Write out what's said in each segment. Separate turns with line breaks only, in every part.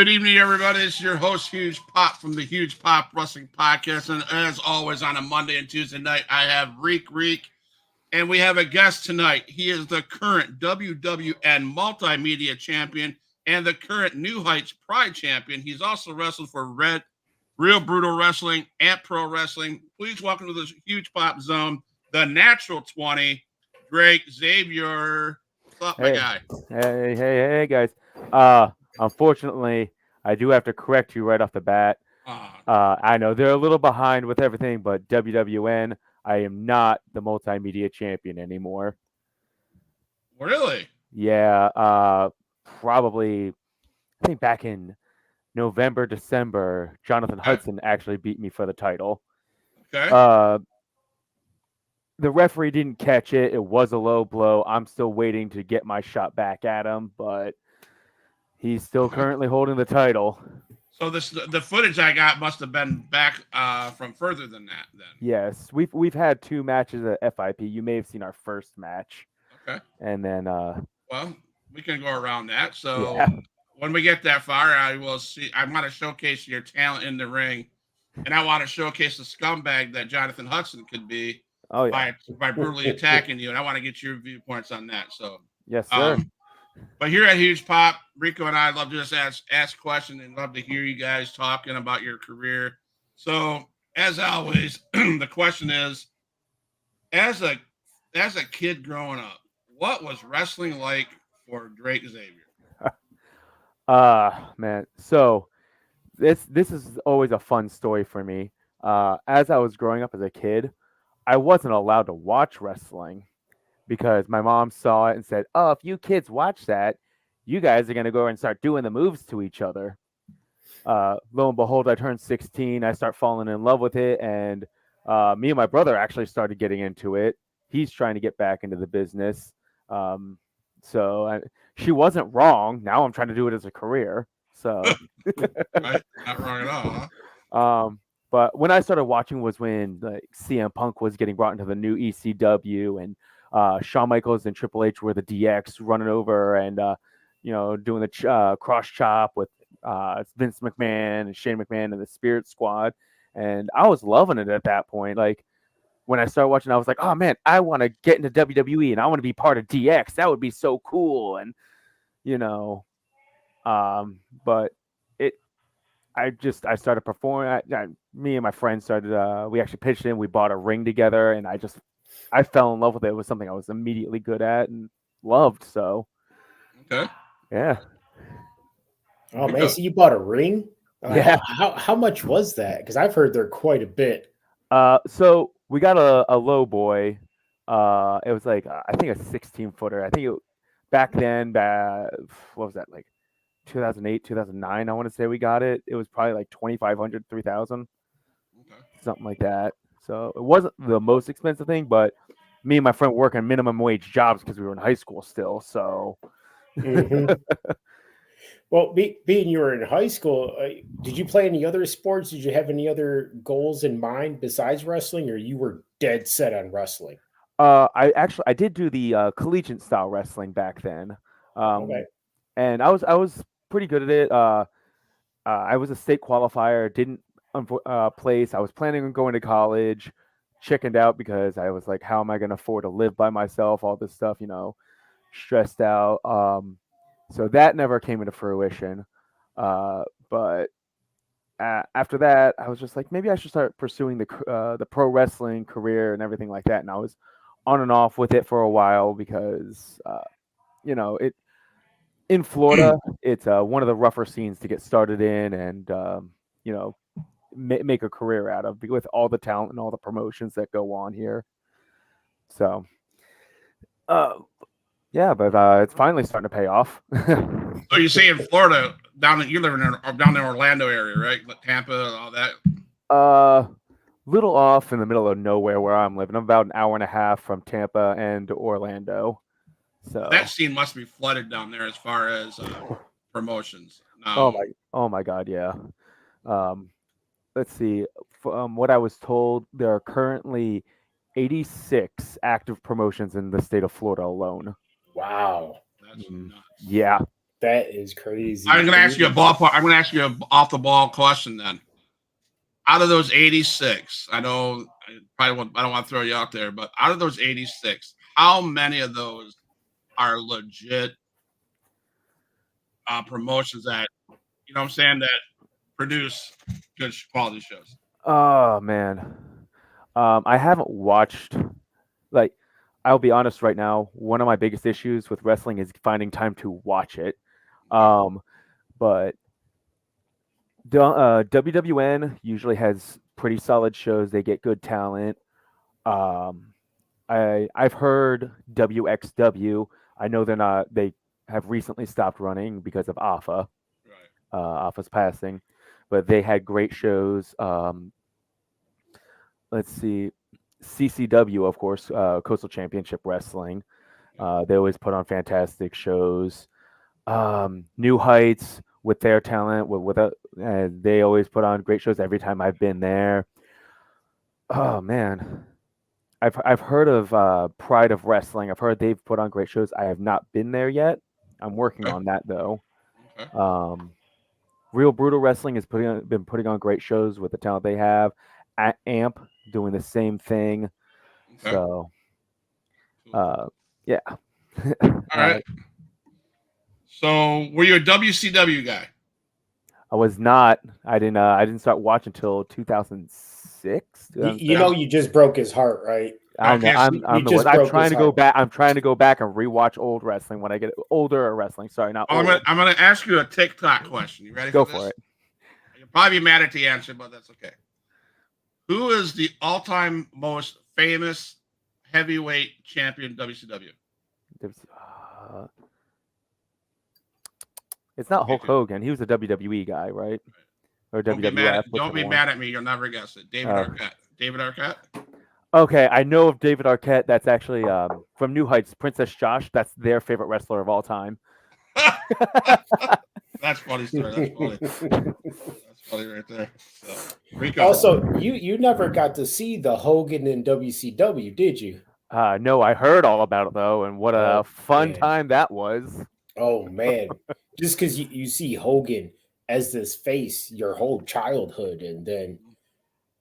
Good evening, everybody. It's your host, Huge Pop from the Huge Pop Wrestling Podcast. And as always, on a Monday and Tuesday night, I have Reek. And we have a guest tonight. He is the current WWN Multimedia Champion and the current New Heights Pride Champion. He's also wrestled for Real Brutal Wrestling, and Pro Wrestling. Please welcome to the Huge Pop Zone, the Natural 20, Greg Zavior. What's up, my guy?
Hey, guys. Unfortunately, I do have to correct you right off the bat. I know they're a little behind with everything, but WWN, I am not the multimedia champion anymore.
Really?
Yeah, probably, I think back in November, December, Jonathan Hudson actually beat me for the title.
Okay.
The referee didn't catch it. It was a low blow. I'm still waiting to get my shot back at him, but he's still currently holding the title.
So the footage I got must have been back from further than that. Then
yes, we've had 2 matches at FIP. You may have seen our first match.
Okay.
And then
well, we can go around that. So
yeah.
When we get that far, I will see. I want to showcase your talent in the ring, and I want to showcase the scumbag that Jonathan Hudson could be.
Oh yeah.
By brutally attacking you, and I want to get your viewpoints on that. So
yes, sir.
But here at Huge Pop, Rico and I love to just ask questions and love to hear you guys talking about your career. So, as always, the question is, as a kid growing up, what was wrestling like for Drake Zavior?
Man. So this is always a fun story for me. As I was growing up as a kid, I wasn't allowed to watch wrestling because my mom saw it and said, "Oh, if you kids watch that, you guys are gonna go and start doing the moves to each other." Lo and behold, I turned 16. I start falling in love with it, and me and my brother actually started getting into it. He's trying to get back into the business. She wasn't wrong. Now I'm trying to do it as a career. So,
right, not wrong at all.
But when I started watching was when like CM Punk was getting brought into the new ECW, and Shawn Michaels and Triple H were the DX running over and doing the cross chop with Vince McMahon and Shane McMahon and the Spirit Squad, and I was loving it at that point. Like when I started watching, I was like, oh man, I want to get into WWE and I want to be part of DX. That would be so cool, and but I started performing. Me and my friends started. We actually pitched in. We bought a ring together, and I fell in love with it. It was something I was immediately good at and loved. So,
okay,
yeah.
Oh man, so you bought a ring?
Yeah.
How much was that? Because I've heard they're quite a bit.
So we got a low boy. It was like I think a 16-footer. I think back then. What was that like? 2008, 2009, I want to say we got it. It was probably like 2,500, 3,000, something like that. So it wasn't the most expensive thing, but me and my friend working minimum wage jobs because we were in high school still. So,
well, being you were in high school, did you play any other sports? Did you have any other goals in mind besides wrestling, or you were dead set on wrestling?
I did do the collegiate style wrestling back then.
Okay.
And I was pretty good at it. I was a state qualifier, didn't place. I was planning on going to college, chickened out because I was like, how am I going to afford to live by myself? All this stuff, stressed out. So that never came into fruition. But after that, I was just like, maybe I should start pursuing the pro wrestling career and everything like that. And I was on and off with it for a while because, it. In Florida, it's one of the rougher scenes to get started in and, make a career out of with all the talent and all the promotions that go on here. So, yeah, but it's finally starting to pay off.
So you say in Florida, you live down in Orlando area, right? Tampa, all that.
Little off in the middle of nowhere where I'm living. I'm about an hour and a half from Tampa and Orlando. So
that scene must be flooded down there as far as promotions.
Oh my God, yeah. Let's see. From what I was told, there are currently 86 active promotions in the state of Florida alone.
Wow,
that's nuts.
Yeah.
That is crazy.
I'm going to ask you a ballpark. I'm going to ask you an off the ball question then. Out of those 86, I know I don't want to throw you out there, but out of those 86, how many of those are legit promotions that, you know what I'm saying, that produce good quality shows?
Oh man, I haven't watched. Like, I'll be honest right now. One of my biggest issues with wrestling is finding time to watch it. But WWN usually has pretty solid shows. They get good talent. I've heard WXW. I know they have recently stopped running because of Alpha.
Right.
Alpha's passing, but they had great shows. Let's see, CCW, of course, Coastal Championship Wrestling. They always put on fantastic shows. New Heights with their talent, they always put on great shows every time I've been there. Oh man, I've heard of Pride of Wrestling. I've heard they've put on great shows. I have not been there yet. I'm working on that though.
Okay.
Real Brutal Wrestling has been putting on great shows with the talent they have. At AMP doing the same thing.
Okay.
So, yeah.
All right. So, were you a WCW guy?
I was not. I didn't start watching until 2006.
You know, you just broke his heart, right?
I'm trying to go back. I'm trying to go back and rewatch old wrestling when I get older wrestling. Sorry, not old.
I'm gonna ask you a TikTok question. You ready?
Go
for this?
for it.
You'll probably be mad at the answer, but that's okay. Who is the all-time most famous heavyweight champion WCW?
It's not Hulk Hogan. He was a WWE guy, right? Or WWF.
Don't be mad at me. You'll never guess it. David Arquette. David Arquette?
Okay, I know of David Arquette. That's actually from New Heights, Princess Josh. That's their favorite wrestler of all time.
That's funny story. That's funny. That's funny right there. So, Rico.
Also, you never got to see the Hogan in WCW, did you?
No, I heard all about it though, and what a fun time that was.
Oh man, just because you see Hogan as this face your whole childhood, and then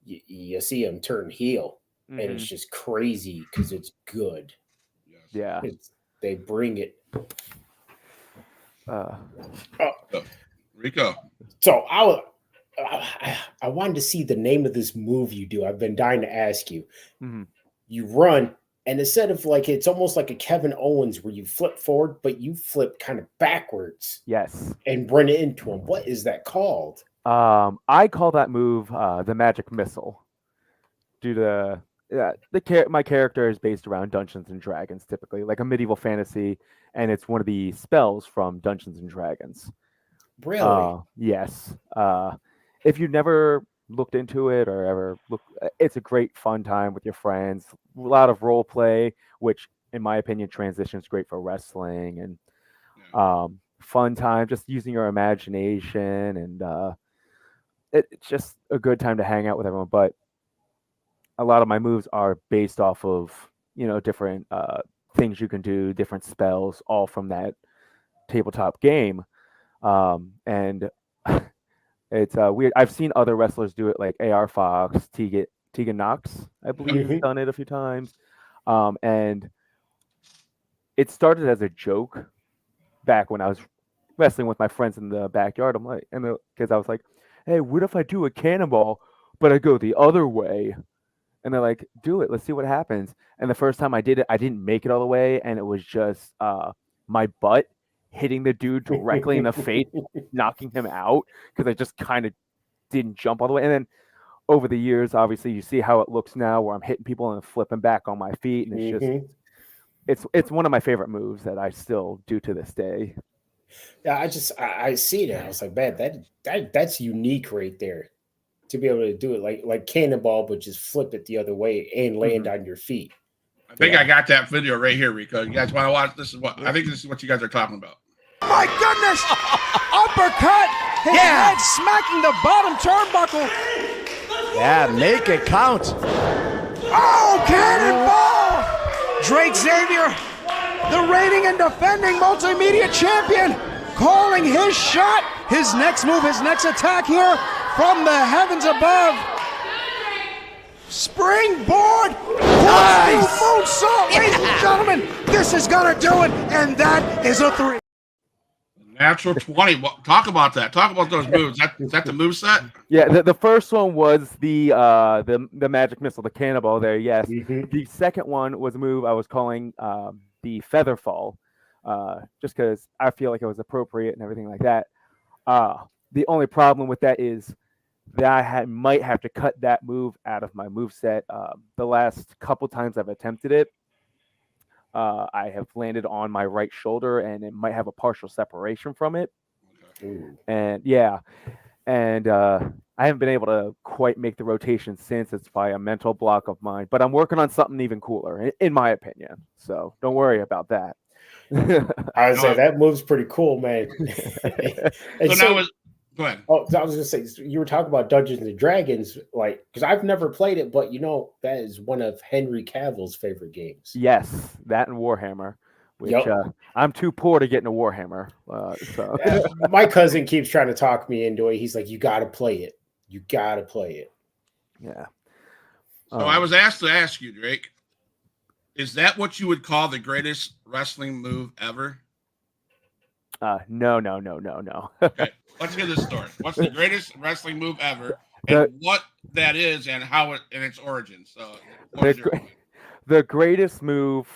you see him turn heel, and it's just crazy because it's good.
Yeah,
they bring it.
Rico.
So I wanted to see the name of this move you do. I've been dying to ask you.
Mm-hmm.
You run, and instead of it's almost like a Kevin Owens where you flip forward, but you flip kind of backwards.
Yes. And
run into him. What is that called?
I call that move the Magic Missile. Due to my character is based around Dungeons and Dragons, typically like a medieval fantasy, and it's one of the spells from Dungeons and Dragons.
Really?
Yes. If you've never looked into it or ever it's a great fun time with your friends. A lot of role play, which in my opinion transitions great for wrestling, and fun time, just using your imagination, and it's just a good time to hang out with everyone. But a lot of my moves are based off of different things you can do, different spells, all from that tabletop game. And it's weird. I've seen other wrestlers do it, like AR Fox, Tegan Knox, I believe, has done it a few times. And it started as a joke back when I was wrestling with my friends in the backyard. I'm like, because I was like, hey, what if I do a cannonball, but I go the other way? And they're like, do it. Let's see what happens. And the first time I did it, I didn't make it all the way. And it was just my butt hitting the dude directly in the face, knocking him out, because I just kind of didn't jump all the way. And then over the years, obviously, you see how it looks now, where I'm hitting people and flipping back on my feet. And it's just, it's one of my favorite moves that I still do to this day.
Yeah, I see that. I was like, man, that's unique right there. To be able to do it like cannonball, but just flip it the other way and land on your feet.
I think I got that video right here, Rico. You guys want to watch? I think this is what you guys are talking about.
My goodness! Uppercut! His head smacking the bottom turnbuckle.
Yeah, make it count.
Oh, cannonball! Drake Zavior, the reigning and defending multimedia champion, calling his shot, his next move, his next attack here from the heavens above. Springboard.
Nice.
Moonsault, ladies and gentlemen. This is going to do it, and that is a 3.
Natural 20. Talk about that. Talk about those moves. Is that the move set?
Yeah, the first one was the magic missile, the cannonball there, yes. The second one was a move I was calling the feather fall, just because I feel like it was appropriate and everything like that. The only problem with that is that I might have to cut that move out of my move set. The last couple times I've attempted it, I have landed on my right shoulder, and it might have a partial separation from it.
Ooh.
And yeah, and I haven't been able to quite make the rotation since. It's by a mental block of mine, but I'm working on something even cooler, in my opinion. So don't worry about that.
I would say that move's pretty cool, man.
Go ahead.
Oh, I was going to say, you were talking about Dungeons and Dragons, like, because I've never played it, but that is one of Henry Cavill's favorite games.
Yes, that and Warhammer, which I'm too poor to get into Warhammer. So
my cousin keeps trying to talk me into it. He's like, "You got to play it. You got to play it."
Yeah.
So I was asked to ask you, Drake, is that what you would call the greatest wrestling move ever?
No.
Okay. Let's hear this story. What's the greatest wrestling move ever, and what that is, and how it and its origin? So,
the greatest move,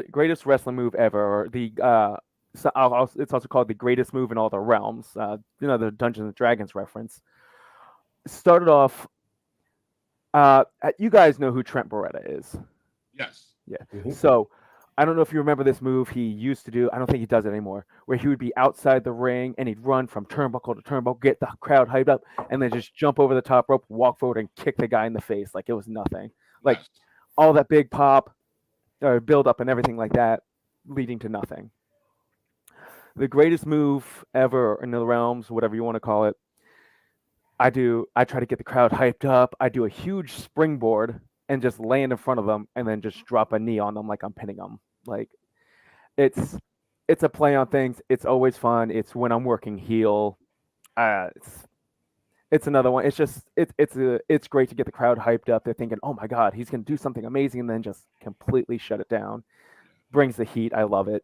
greatest wrestling move ever, or it's also called the greatest move in all the realms. The Dungeons and Dragons reference started off. You guys know who Trent Beretta is?
Yes.
Yeah. Mm-hmm. So I don't know if you remember this move he used to do. I don't think he does it anymore, where he would be outside the ring and he'd run from turnbuckle to turnbuckle, get the crowd hyped up, and then just jump over the top rope, walk forward, and kick the guy in the face like it was nothing. Like all that big pop, build up, and everything like that, leading to nothing. The greatest move ever in the realms, whatever you want to call it, I try to get the crowd hyped up. I do a huge springboard and just land in front of them and then just drop a knee on them like I'm pinning them. Like it's a play on things. It's always fun. It's when I'm working heel. It's another one. It's just it's great to get the crowd hyped up. They're thinking, oh my God, he's gonna do something amazing, and then just completely shut it down. Brings the heat. I love it.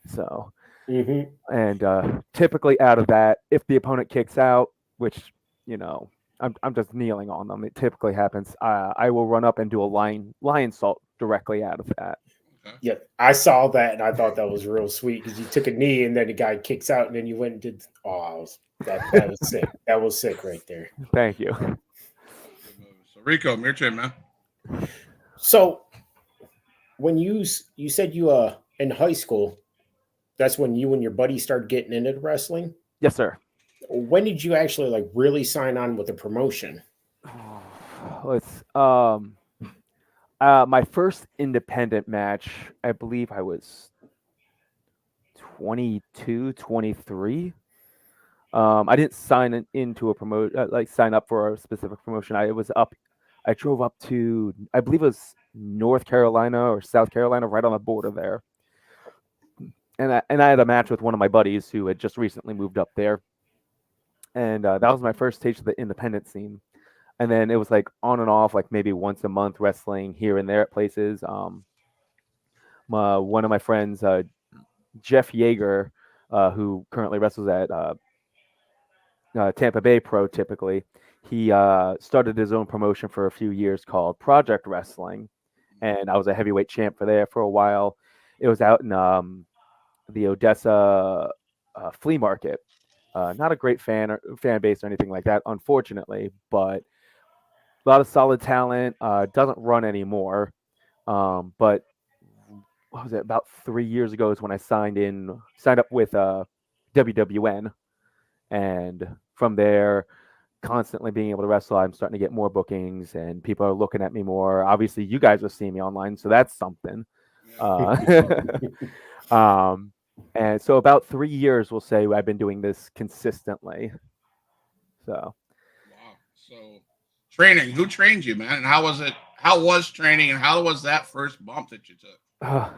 So and typically out of that, if the opponent kicks out, which I'm just kneeling on them. It typically happens. I will run up and do a lion salt directly out of that.
Yeah, I saw that and I thought that was real sweet because you took a knee and then the guy kicks out and then you went and did. Oh, that was sick. That was sick right there.
Thank you.
So Rico, your turn, man.
So when you said you in high school, that's when you and your buddy started getting into wrestling?
Yes, sir.
When did you actually really sign on with the promotion?
It's my first independent match, I believe I was 22, 23. I didn't sign into a sign up for a specific promotion. I drove up to, I believe it was North Carolina or South Carolina, right on the border there. And I had a match with one of my buddies who had just recently moved up there. And that was my first taste of the independent scene. And then it was on and off, maybe once a month wrestling here and there at places. One of my friends, Jeff Yeager, who currently wrestles at Tampa Bay Pro typically, he started his own promotion for a few years called Project Wrestling. And I was a heavyweight champ for a while. It was out in the Odessa flea market. Not a great fan base or anything like that, unfortunately, but a lot of solid talent. Doesn't run anymore. But what was it? About 3 years ago is when I signed up with WWN, and from there, constantly being able to wrestle, I'm starting to get more bookings, and people are looking at me more. Obviously, you guys are seeing me online, so that's something. And so about 3 years, we'll say, I've been doing this consistently. So.
Wow. So training, who trained you, man? And how was it? How was training, and how was that first bump that you took?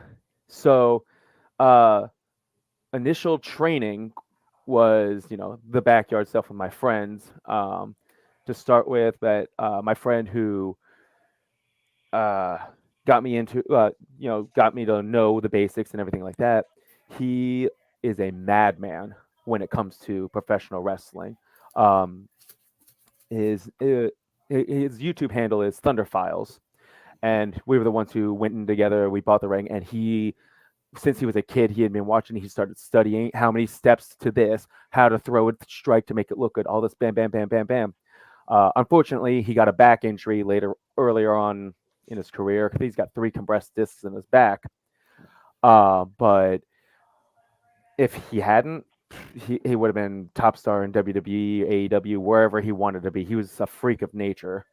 initial training was, the backyard stuff with my friends to start with. But my friend who got me into, got me to know the basics and everything like that, he is a madman when it comes to professional wrestling. Um, his YouTube handle is Thunder Files, and we were the ones who went in together. We bought the ring, and since he was a kid, he had been watching. He started studying how many steps to this, how to throw a strike to make it look good, all this bam, bam, bam, bam, bam. Unfortunately, he got a back injury earlier on in his career. He's got 3 compressed discs in his back. But if he hadn't, he would have been top star in WWE, AEW, wherever he wanted to be. He was a freak of nature.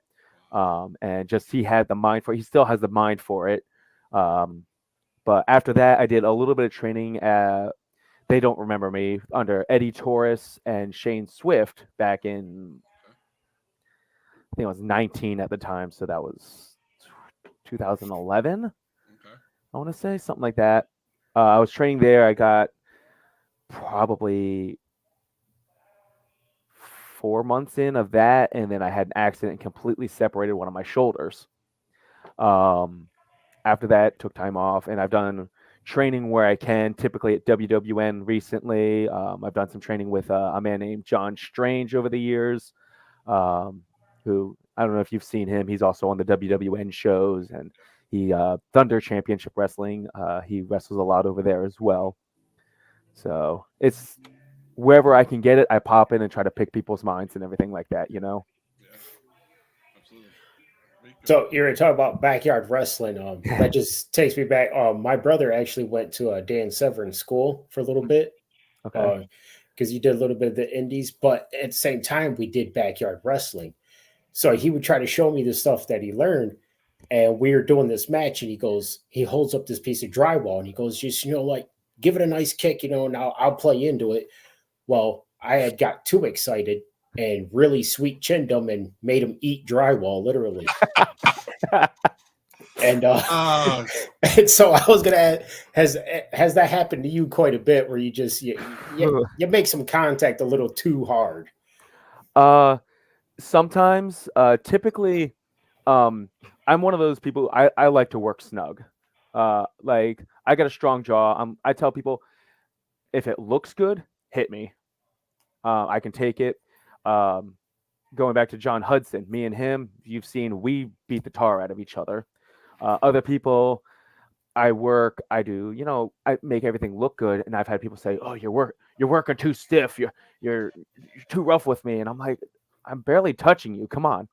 And just he had the mind for it. He still has the mind for it. But after that, I did a little bit of training at, they don't remember me, under Eddie Torres and Shane Swift back in, I think I was 19 at the time. So that was 2011,
Okay.
I want to say, something like that. I was training there. I got probably 4 months in of that, and then I had an accident and completely separated one of my shoulders. After that, took time off, and I've done training where I can, typically at WWN recently. I've done some training with a man named John Strange over the years, who, I don't know if you've seen him. He's also on the WWN shows, and he Thunder Championship Wrestling. He wrestles a lot over there as well. So it's wherever I can get it, I pop in and try to pick people's minds and everything like that,
Yeah, absolutely.
So you're talking about backyard wrestling. That just takes me back. My brother actually went to Dan Severn's school for a little bit.
Okay.
Because he did a little bit of the indies, but at the same time, we did backyard wrestling. So he would try to show me the stuff that he learned. And we were doing this match, and he holds up this piece of drywall, and he goes, just, like, give it a nice kick, and I'll play into it. Well, I had got too excited and really sweet chinned him and made him eat drywall, literally. And and so I was gonna add, has that happened to you quite a bit, where you just you make some contact a little too hard?
Sometimes, typically, I'm one of those people. I like to work snug. Like, I got a strong jaw. I tell people, if it looks good, hit me. I can take it. Going back to John Hudson, me and him, you've seen, we beat the tar out of each other. Other people, I do, I make everything look good, and I've had people say, "Oh, you're working too stiff. You're too rough with me," and I'm like, I'm barely touching you. Come on.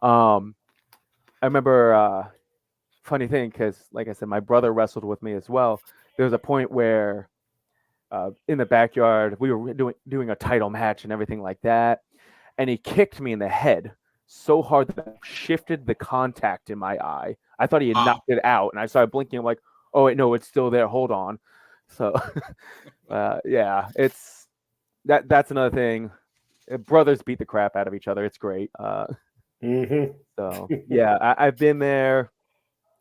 I remember, funny thing, because like I said, my brother wrestled with me as well. There was a point where in the backyard, we were doing a title match and everything like that, and he kicked me in the head so hard that it shifted the contact in my eye. I thought he had knocked it out, and I started blinking. I'm like, oh wait, no, it's still there. Hold on. So yeah, that's another thing. Brothers beat the crap out of each other. It's great. So yeah, I've been there.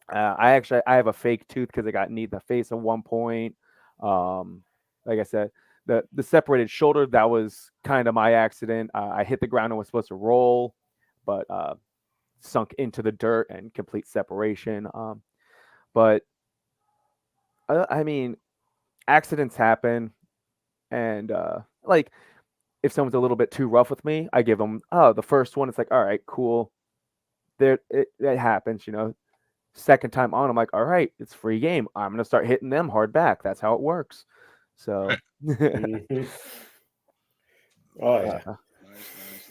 I have a fake tooth because I got knee in the face at one point. Like I said, the separated shoulder, that was kind of my accident. I hit the ground and was supposed to roll, but sunk into the dirt and complete separation. But I mean, accidents happen, and like, if someone's a little bit too rough with me, I give them the first one. It's like, all right, cool. It happens, Second time on, I'm like, all right, it's free game. I'm gonna start hitting them hard back. That's how it works. So,
Oh yeah,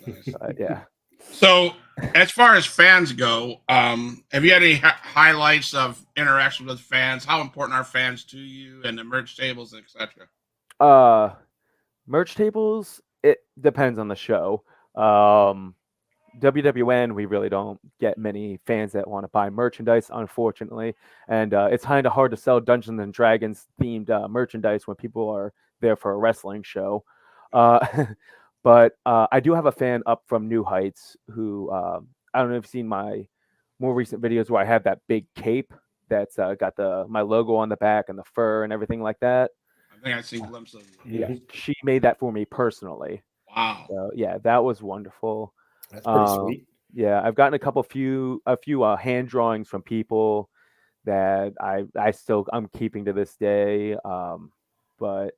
nice.
yeah.
So, as far as fans go, have you had any highlights of interaction with fans? How important are fans to you, and the merch tables, etc.?
Merch tables, it depends on the show. WWN, we really don't get many fans that want to buy merchandise, unfortunately, and it's kind of hard to sell Dungeons and Dragons themed merchandise when people are there for a wrestling show. But I do have a fan up from New Heights who, I don't know if you've seen my more recent videos where I have that big cape that's got my logo on the back and the fur and everything like that.
I think I've seen glimpses of it.
Yeah, she made that for me personally.
Wow.
So yeah, that was wonderful.
That's pretty sweet.
Yeah, I've gotten a few hand drawings from people that I'm keeping to this day. But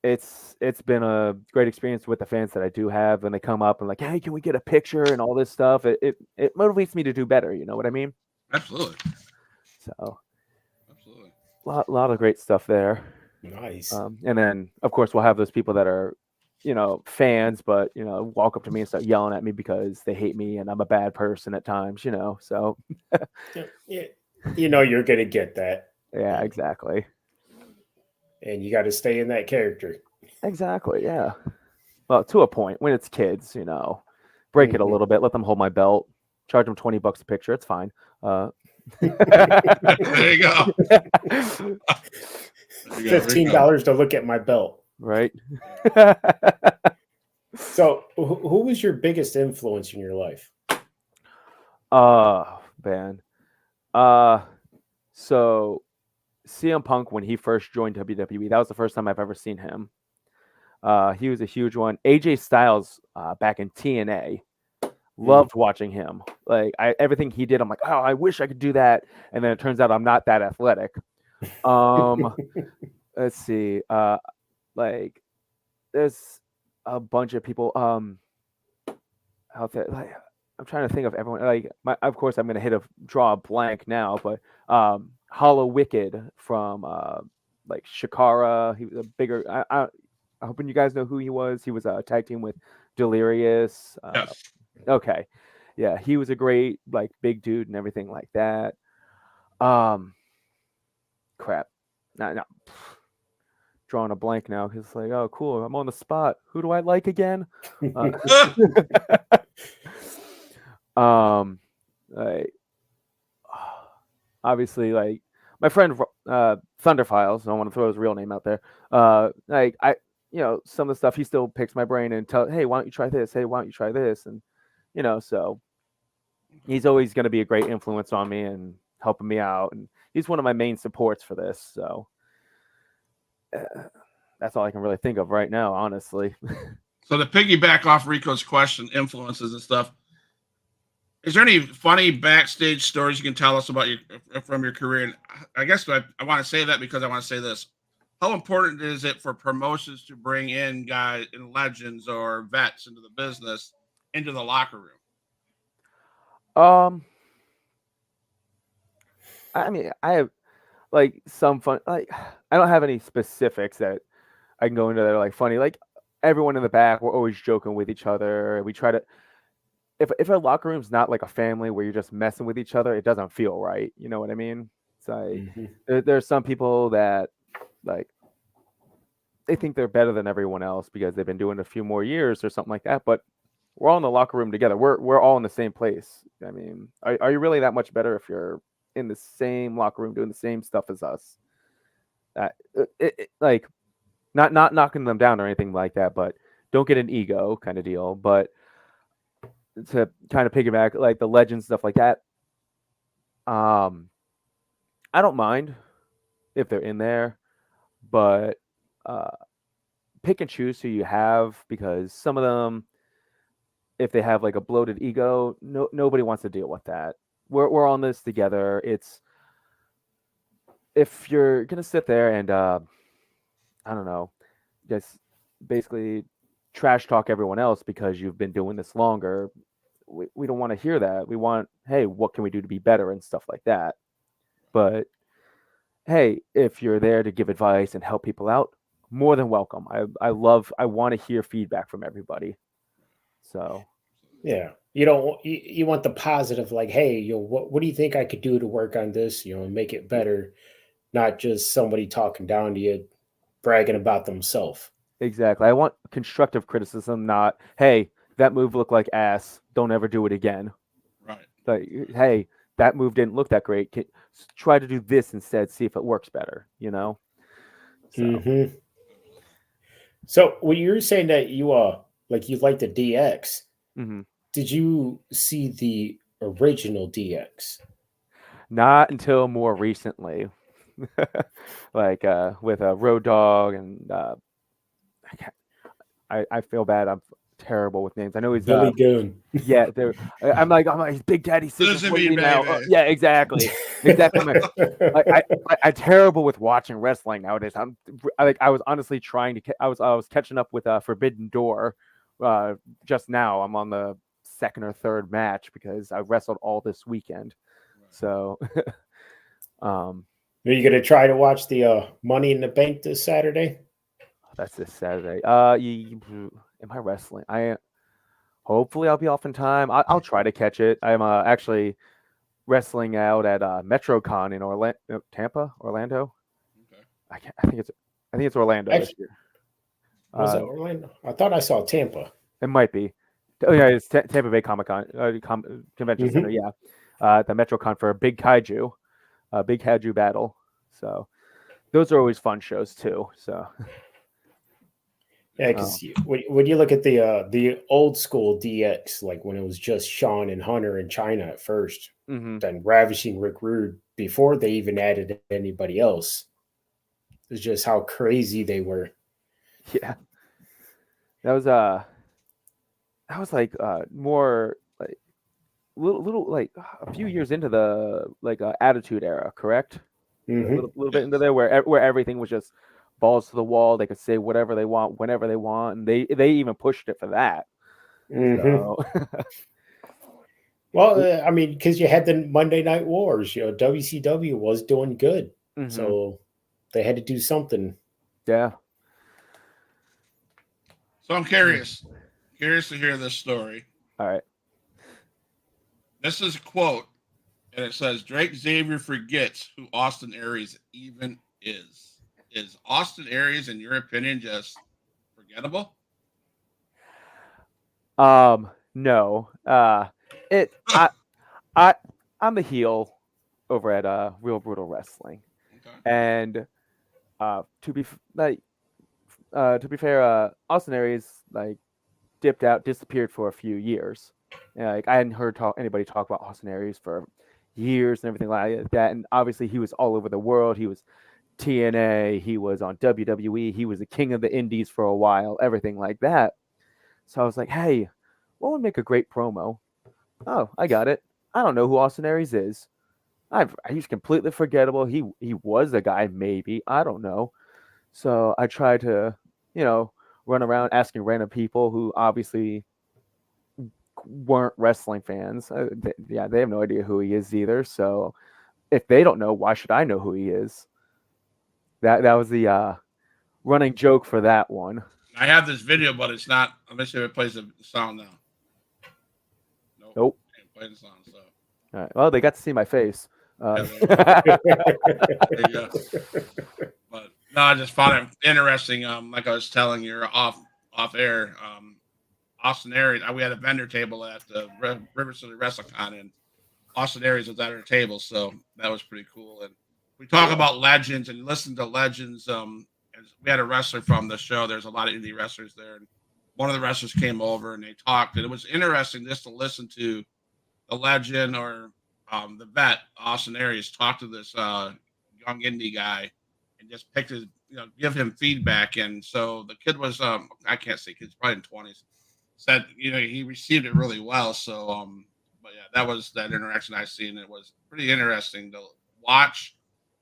it's been a great experience with the fans that I do have, and they come up and like, hey, can we get a picture and all this stuff. It motivates me to do better. You know what I mean?
Absolutely.
So,
Absolutely.
lot of great stuff there.
Nice.
And then of course we'll have those people that are, fans, but walk up to me and start yelling at me because they hate me and I'm a bad person at times. So
Yeah, you're gonna get that.
yeah, exactly.
And you got to stay in that character.
Exactly. Yeah. Well, to a point. When it's kids, break it a little bit. Let them hold my belt. Charge them $20 a picture. It's fine.
There you go.
$15 to look at my belt.
Right.
So, who was your biggest influence in your life?
Man. So CM Punk, when he first joined WWE, that was the first time I've ever seen him. He was a huge one. AJ Styles, back in TNA, loved watching him. Like everything he did, I'm like, oh, I wish I could do that. And then it turns out I'm not that athletic. Let's see. Like there's a bunch of people. Out there, like I'm trying to think of everyone. Like of course, I'm gonna draw a blank now, but Hollow Wicked from like Shikara. He was a bigger. I'm hoping you guys know who he was. He was a tag team with Delirious.
Yes.
Okay, yeah, he was a great like big dude and everything like that. Crap, no, drawing a blank now because like, oh, cool, I'm on the spot. Who do I like again? Like obviously, like my friend Thunder Files. I don't want to throw his real name out there. Like some of the stuff he still picks my brain and tell, hey, why don't you try this? Hey, why don't you try this? And so he's always going to be a great influence on me and helping me out. And he's one of my main supports for this. So that's all I can really think of right now, honestly.
So to piggyback off Rico's question, influences and stuff, is there any funny backstage stories you can tell us about from your career? And I guess I want to say that because I want to say this. How important is it for promotions to bring in guys and legends or vets into the business, into the locker room?
I mean, I have like some fun, like I don't have any specifics that I can go into that are like funny. Like everyone in the back, we're always joking with each other. We try to, if a locker room's not like a family where you're just messing with each other, it doesn't feel right. You know what I mean? It's like there's some people that like they think they're better than everyone else because they've been doing it a few more years or something like that. But we're all in the locker room together. We're all in the same place. I mean, are you really that much better if you're in the same locker room doing the same stuff as us? Like not knocking them down or anything like that, but don't get an ego kind of deal. But to kind of piggyback like the legend stuff like that, I don't mind if they're in there, but pick and choose who you have, because some of them, if they have like a bloated ego, nobody wants to deal with that. We're on this together. It's if you're gonna sit there and I don't know, just basically trash talk everyone else because you've been doing this longer. We don't want to hear that. We want, hey, what can we do to be better and stuff like that. But hey, if you're there to give advice and help people out, more than welcome. I want to hear feedback from everybody. So
yeah, you want the positive, like, hey, what do you think I could do to work on this, and make it better, not just somebody talking down to you, bragging about themselves.
Exactly. I want constructive criticism, not, hey, that move looked like ass. Don't ever do it again.
Right.
Like, hey, that move didn't look that great. Try to do this instead. See if it works better. So,
So when you were saying that you like the DX, did you see the original DX?
Not until more recently. like with Road Dogg and I feel bad. I'm terrible with names. I know he's
Billy Gunn.
yeah. I'm like he's Big Daddy Scissors
Listen to
with
me,
me now.
baby.
Yeah, exactly. I'm terrible with watching wrestling nowadays. I was honestly trying to. I was catching up with Forbidden Door. Just now, I'm on the second or third match because I wrestled all this weekend. So,
Are you gonna try to watch the Money in the Bank this Saturday?
that's this Saturday. Am I wrestling? Hopefully I'll be off in time. I'll try to catch it. I'm actually wrestling out at MetroCon in Orlando.
Okay.
I think it's Orlando this year.
Was it Orlando? I thought I saw Tampa.
It might be. Oh yeah, it's Tampa Bay Comic-Con Convention Center. Yeah, the MetroCon for a big kaiju battle. So those are always fun shows too. So
yeah, because when you look at the old school DX, like when it was just Sean and Hunter in China at 1st then Ravishing Rick Rude before they even added anybody else, it's just how crazy they were.
Yeah, that was like more like little like a few years into the like Attitude Era, correct? A little bit into there where everything was just balls to the wall. They could say whatever they want whenever they want, and they even pushed it for that. So.
Well, I mean, because you had the Monday Night Wars, WCW was doing good, so they had to do something.
Yeah.
So I'm curious to hear this story.
All right.
This is a quote, and it says, Drake Zavior forgets who Austin Aries even is. Is Austin Aries, in your opinion, just forgettable?
No. I'm the heel over at Real Brutal Wrestling.
Okay.
And to be fair, Austin Aries like disappeared for a few years. Like I hadn't heard anybody talk about Austin Aries for years and everything like that. And obviously he was all over the world. He was TNA, he was on WWE, he was the king of the indies for a while, everything like that. So I was like, hey, what would make a great promo? Oh, I got it. I don't know who Austin Aries is. He's completely forgettable. He was a guy, maybe. I don't know. So I tried to, run around asking random people who obviously weren't wrestling fans. They have no idea who he is either. So if they don't know, why should I know who he is? That was the running joke for that one.
I have this video, but it's not. Let me see if it plays the sound now.
Nope.
Can't play the sound. So.
All right. Well, they got to see my face.
There you go. But no, I just found it interesting. Like I was telling you off air, Austin Aries. We had a vendor table at the River City WrestleCon, and Austin Aries was at our table, so that was pretty cool. And we talk about legends and listen to legends. We had a wrestler from the show. There's a lot of indie wrestlers there, and one of the wrestlers came over and they talked, and it was interesting just to listen to the legend or the vet Austin Aries talk to this young indie guy and just pick his, give him feedback. And so the kid was, I can't say kid's probably in 20s, said, he received it really well. So, but yeah, that was that interaction I seen. It was pretty interesting to watch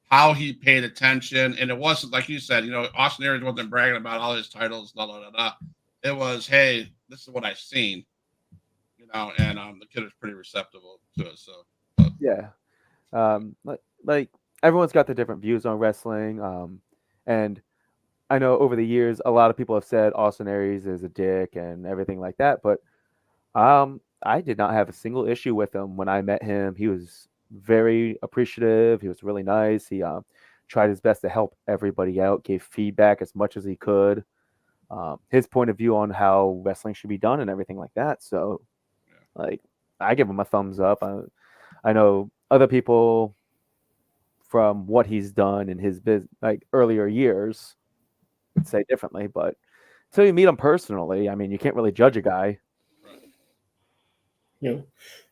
how he paid attention. And it wasn't like you said, Austin Aries wasn't bragging about all his titles, It was, hey, this is what I've seen, and the kid was pretty receptive to it. So,
yeah, like everyone's got their different views on wrestling, and I know over the years a lot of people have said Austin Aries is a dick and everything like that, but I did not have a single issue with him when I met him. He was very appreciative. He was really nice. He tried his best to help everybody out, gave feedback as much as he could. His point of view on how wrestling should be done and everything like that. So, like, I give him a thumbs up. I know other people from what he's done in his earlier years would say differently, but until you meet him personally, I mean, you can't really judge a guy.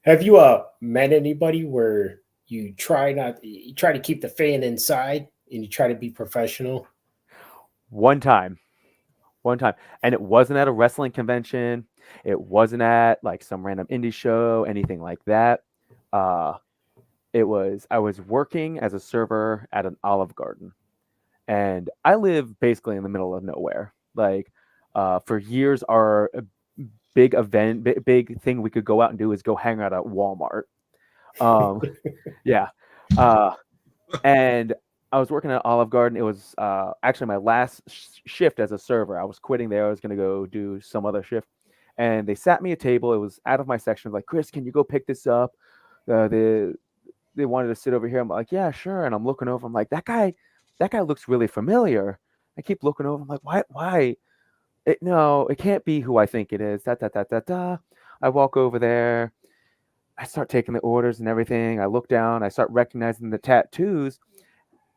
Have you met anybody where you try to keep the fan inside and you try to be professional?
One time, and it wasn't at a wrestling convention. It wasn't at like some random indie show, anything like that. Uh, I was working as a server at an Olive Garden, and I live basically in the middle of nowhere. Like, for years, our big event, big thing we could go out and do is go hang out at Walmart. Um, yeah. And I was working at Olive Garden. It was actually my last shift as a server. I was quitting there. I was going to go do some other shift. And they sat me a table. It was out of my section. Like, Chris, can you go pick this up? They wanted to sit over here. I'm like, yeah, sure. And I'm looking over. I'm like, that guy looks really familiar. I keep looking over. I'm like, why? No, it can't be who I think it is. Da. I walk over there. I start taking the orders and everything. I look down. I start recognizing the tattoos,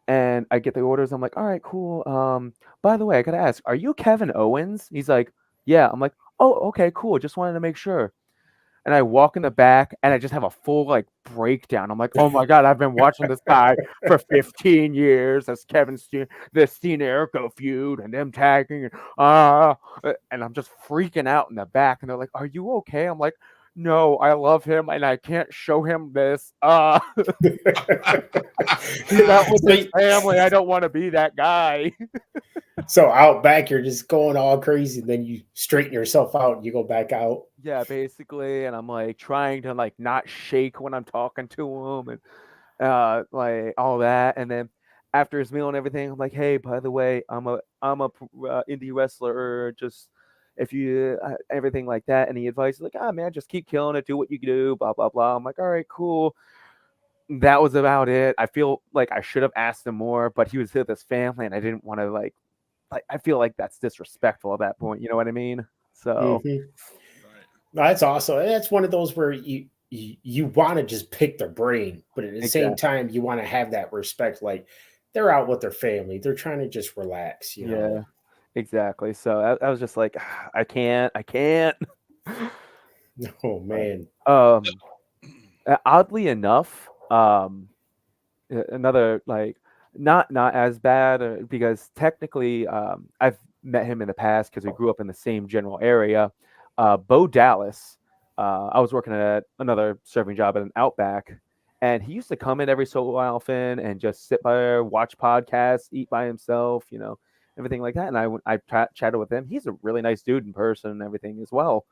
and I get the orders. I'm like, all right, cool. By the way, I gotta ask, are you Kevin Owens? He's like, yeah. I'm like, oh, okay, cool. Just wanted to make sure. And I walk in the back, and I just have a full like breakdown. I'm like, oh my god, I've been watching this guy for 15 years. That's the Steen Erico feud, and them tagging, and I'm just freaking out in the back. And they're like, are you okay? I'm like, no, I love him, and I can't show him this. Not with his family. I don't want to be that guy.
So out back, you're just going all crazy. And then you straighten yourself out and you go back out.
Yeah, basically. And I'm like trying to like not shake when I'm talking to him and like all that. And then after his meal and everything, I'm like, hey, by the way, I'm a indie wrestler. Just if you everything like that. Any advice? Like, man, just keep killing it. Do what you do. Blah blah blah. I'm like, all right, cool. That was about it. I feel like I should have asked him more, but he was with his family, and I didn't want to like I feel like that's disrespectful at that point. You know what I mean? So,
No, that's awesome. That's one of those where you want to just pick their brain, but at the same time, you want to have that respect. Like they're out with their family, they're trying to just relax. You know?
Yeah, exactly. So I was just like, I can't.
Oh man.
Oddly enough, another like not as bad because technically I've met him in the past because we grew up in the same general area. Bo Dallas, I was working at another serving job at an Outback, and he used to come in every so often and just sit by there, watch podcasts, eat by himself, everything like that. And I chatted with him. He's a really nice dude in person and everything as well.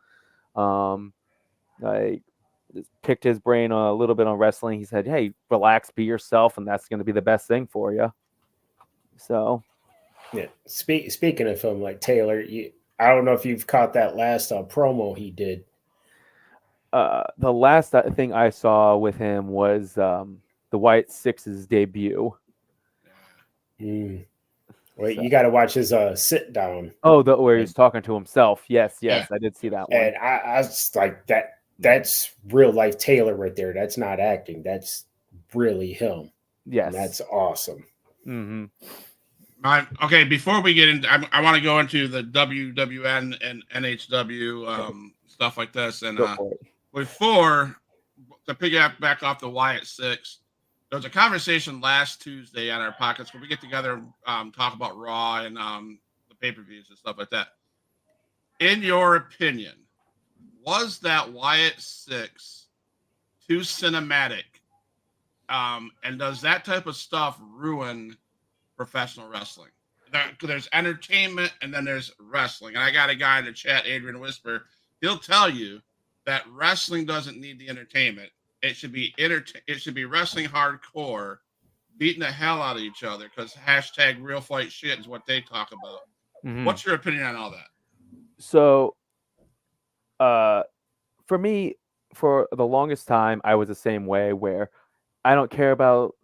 I just picked his brain a little bit on wrestling. He said, hey, relax, be yourself, and that's going to be the best thing for you. So,
yeah. Speaking of him, like Taylor, I don't know if you've caught that last promo he did.
The last thing I saw with him was the Wyatt Six's debut.
Wait, so. You got to watch his sit down.
Oh, where he's talking to himself. Yes, I did see that one.
And I was like, that's real life Taylor right there. That's not acting. That's really him.
Yes.
And that's awesome.
Mm-hmm.
Okay, before we get into, I want to go into the WWN and NHW stuff like this. And before, to piggyback back off the Wyatt Six, there was a conversation last Tuesday on our pockets where we get together and talk about Raw and the pay-per-views and stuff like that. In your opinion, was that Wyatt Six too cinematic? And does that type of stuff ruin professional wrestling? There's entertainment and then there's wrestling. And I got a guy in the chat, Adrian Whisper. He'll tell you that wrestling doesn't need the entertainment. It should be wrestling hardcore, beating the hell out of each other because # real fight shit is what they talk about. Mm-hmm. What's your opinion on all that?
So, for me, for the longest time, I was the same way where I don't care about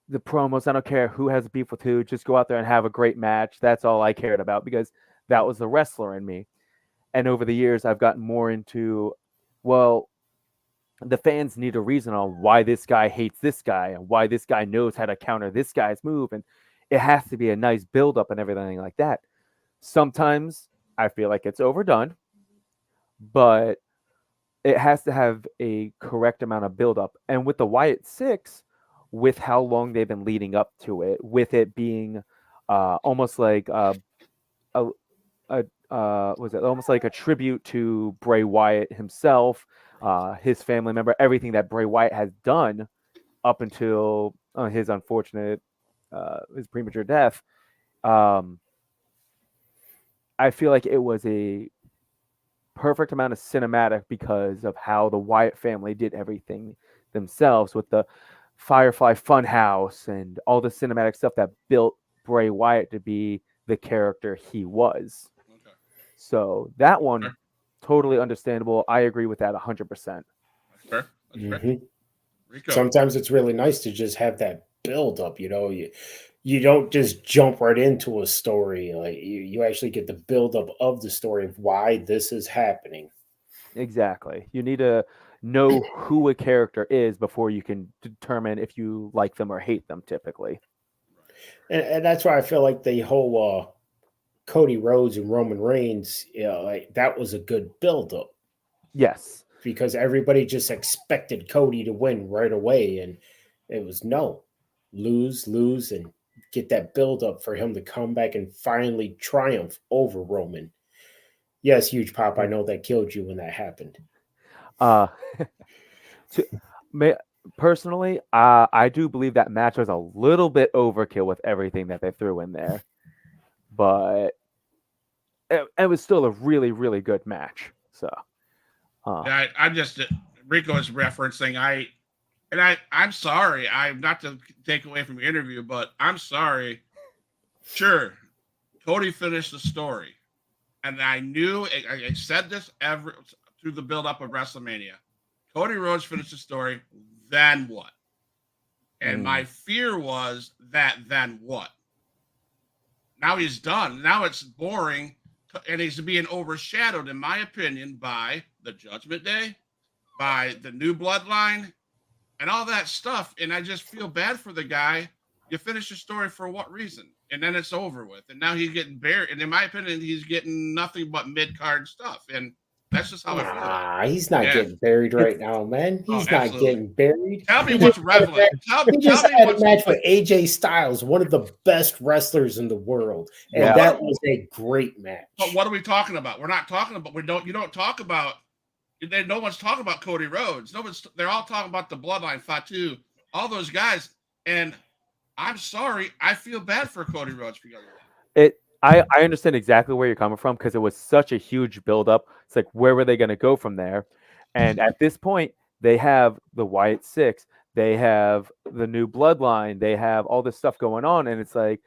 the promos. I don't care who has beef with who. Just go out there and have a great match. That's all I cared about because that was the wrestler in me. And over the years, I've gotten more into, well, the fans need a reason on why this guy hates this guy and why this guy knows how to counter this guy's move. And it has to be a nice build-up and everything like that. Sometimes I feel like it's overdone, but it has to have a correct amount of build-up. And with the Wyatt Six, with how long they've been leading up to it, with it being almost like a was it almost like a tribute to Bray Wyatt himself, his family member, everything that Bray Wyatt has done up until his unfortunate, his premature death. I feel like it was a perfect amount of cinematic because of how the Wyatt family did everything themselves with the Firefly Funhouse and all the cinematic stuff that built Bray Wyatt to be the character he was.
Okay.
So that one,
Fair.
totally understandable. I agree with that 100%.
That's fair. That's fair.
Mhm.
Rico.
Sometimes it's really nice to just have that build up, you don't just jump right into a story. Like you actually get the build up of the story of why this is happening.
Exactly. You need to know who a character is before you can determine if you like them or hate them, typically.
And that's why I feel like the whole Cody Rhodes and Roman Reigns, like that was a good build up
Yes.
because everybody just expected Cody to win right away. And it was no, lose, and get that build up for him to come back and finally triumph over Roman. Yes, Huge Pop, I know that killed you when that happened.
Personally, I do believe that match was a little bit overkill with everything that they threw in there, but it was still a really, really good match. So,
I just Rico is referencing. I'm sorry. I'm not to take away from your interview, but I'm sorry. Sure, Cody finished the story, and I knew I said this through the build up of WrestleMania. Cody Rhodes finished the story. Then what? And my fear was that then what? Now he's done. Now it's boring, and he's being overshadowed, in my opinion, by the Judgment Day, by the new bloodline, and all that stuff. And I just feel bad for the guy. You finish your story for what reason? And then it's over with. And now he's getting buried. And in my opinion, he's getting nothing but mid-card stuff. And that's just how I feel.
He's not getting buried right now, man. He's not
absolutely.
getting buried.
Tell me what's relevant.
He just had a match with AJ Styles, one of the best wrestlers in the world. And that was a great match.
But what are we talking about? We're not talking about, you don't talk about, no one's talking about Cody Rhodes. They're all talking about the bloodline, Fatu, all those guys. And I'm sorry, I feel bad for Cody Rhodes because of that.
I understand exactly where you're coming from because it was such a huge buildup. It's like, where were they going to go from there? And at this point, they have the Wyatt Six, they have the new bloodline, they have all this stuff going on. And it's like,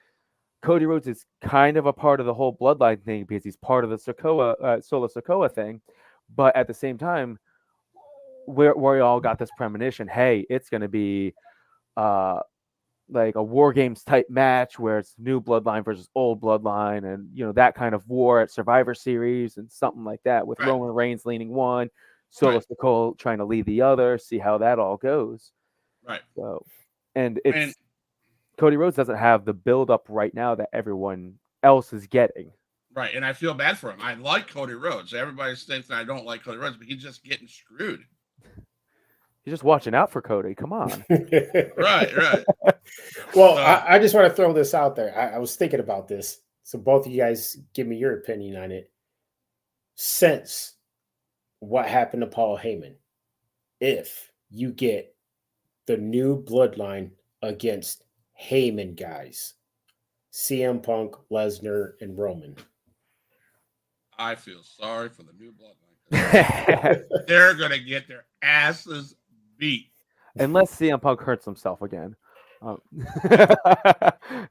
Cody Rhodes is kind of a part of the whole bloodline thing because he's part of the Solo Sokoa thing. But at the same time, we all got this premonition, hey, it's going to be like a War Games type match where it's new bloodline versus old bloodline, and that kind of war at Survivor Series and something like that with Roman Reigns leaning one, Solo Sikoa trying to lead the other, see how that all goes.
Right.
So, and Cody Rhodes doesn't have the build up right now that everyone else is getting.
Right, and I feel bad for him. I like Cody Rhodes. Everybody thinks that I don't like Cody Rhodes, but he's just getting screwed.
You're just watching out for Cody. Come on.
Right.
Well, I just want to throw this out there. I was thinking about this. So both of you guys give me your opinion on it. Since what happened to Paul Heyman, if you get the new bloodline against Heyman guys, CM Punk, Lesnar, and Roman.
I feel sorry for the new bloodline. They're going to get their asses beat.
Unless CM Punk hurts himself again. No,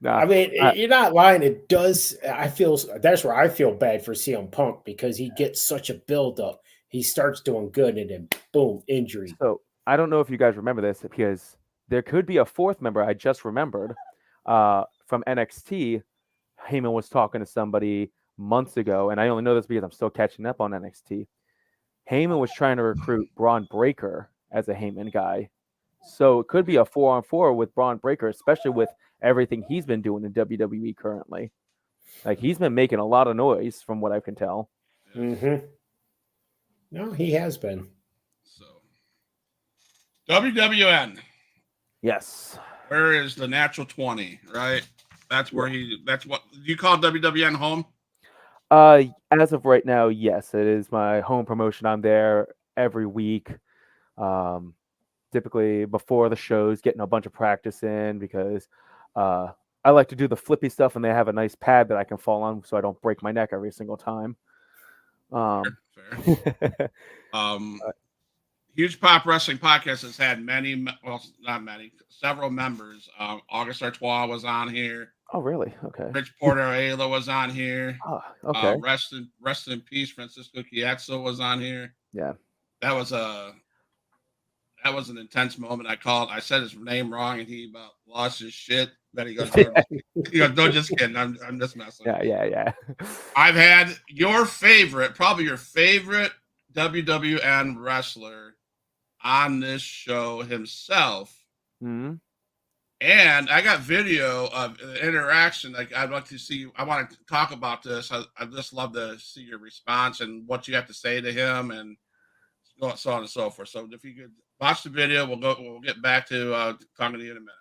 I mean, you're not lying. It does. That's where I feel bad for CM Punk because he gets such a build up. He starts doing good and then boom, injury.
So I don't know if you guys remember this because there could be a fourth member I just remembered from NXT. Heyman was talking to somebody months ago, and I only know this because I'm still catching up on NXT. Heyman was trying to recruit Braun Breaker as a Heyman guy. So it could be a 4-on-4 with Braun Breaker, especially with everything he's been doing in WWE currently. Like, he's been making a lot of noise from what I can tell.
Mm-hmm. No, he has been.
So, WWN.
Yes.
Where is the natural 20? Right. That's where that's what you call WWN home.
As of right now, yes, it is my home promotion. I'm there every week. Typically before the shows, getting a bunch of practice in because I like to do the flippy stuff, and they have a nice pad that I can fall on so I don't break my neck every single time.
Fair. Huge Pop Wrestling Podcast has had many, well, not many, several members. August Artois was on here.
Oh, really? Okay.
Rich Porter Ayla was on here.
Oh, okay.
Rest in peace, Francisco Chiazzo was on here.
Yeah.
That was an intense moment. I said his name wrong, and he about lost his shit. Then he goes, "No, just kidding. I'm just messing."
Yeah.
I've had probably your favorite WWN wrestler on this show himself.
Mm-hmm.
And I got video of interaction. Like, I'd like to see. I want to talk about this. I just love to see your response and what you have to say to him, and so on and so forth. So if you could watch the video, we'll get back to talking to you in a minute.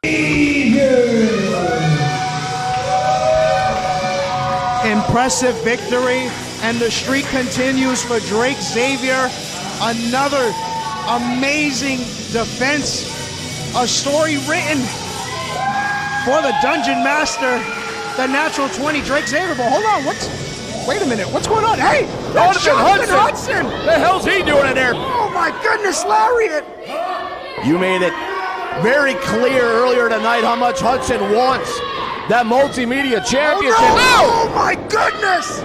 Impressive victory, and the streak continues for Drake Zavior. Another amazing defense. A story written for the Dungeon Master, the natural 20, Drake Zavior. But hold on, wait a minute, what's going on? Hey, that's Jonathan Hudson!
The hell's he doing in there?
Oh my goodness, lariat!
You made it very clear earlier tonight how much Hudson wants that multimedia championship.
Oh my goodness!